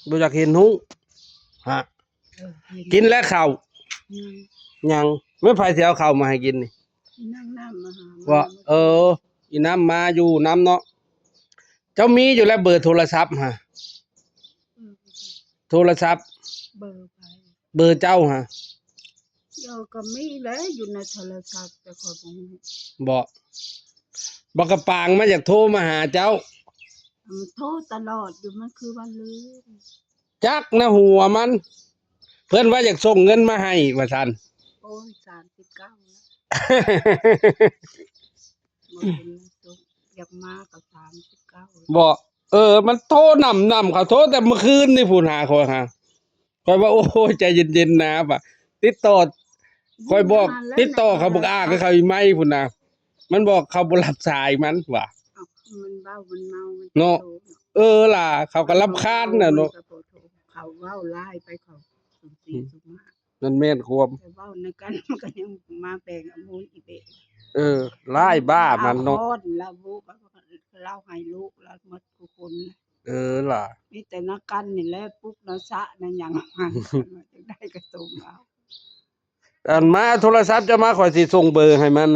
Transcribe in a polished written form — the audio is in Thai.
บ่อยากเห็นหุ้งฮะกินแล้วข้าวยังไม่ไผสิเอาข้าวมาให้กินนี่นั่งน้ำมาหาว่าอีน้ำมาอยู่น้ำเนาะเจ้ามีอยู่แล้วเบอร์โทรศัพท์ฮะโทรศัพท์เบอร์ไปเบอร์เจ้าฮะเดี๋ยวก็มีแล้วอยู่ในโทรศัพท์แต่ขอบ่กระปางมาอยากโทรมาหาเจ้ามันโทรตลอดอยู่มันคือวันลืมจักนะหัวมันเพิ่นว่าอยากส่งเงินมาให้ว่าซั่นโอ้ย39แล้วอยากมากับ39บ่มันโทรนำเขาโทรแต่เมื่อคืนนี่พูนหาข้อยหาข้อยว่าโอ้ยใจเย็นๆนะบ่ะติดต่อข้อยบอกติดต่อเขาบอกอ้าก็เขาอีไม้พุ่นน่ะมันบอกเขาบ่รับสายมันว่ะมันเว้ามันเมาเนาะล่ะเขาก็รำคาญน่ะเนาะเขาเว้าหลายไปเขาสุ่มสี่สุ่มห้ามันแม่นความแต่เว้าในกันมันก็ยังมาแปลงอมูลอีเบะหลายบ้ามันเนาะแล้วลูกเราให้ลูกแล้วหมดทุกคนล่ะมีแต่นักกันนี่แหละปุ๊กนะซะนั่นหยังมันจะได้กระตุ้มเอาอันมาโทรศัพท์จะมาข่อยสิส่งเบอร์ให้มัน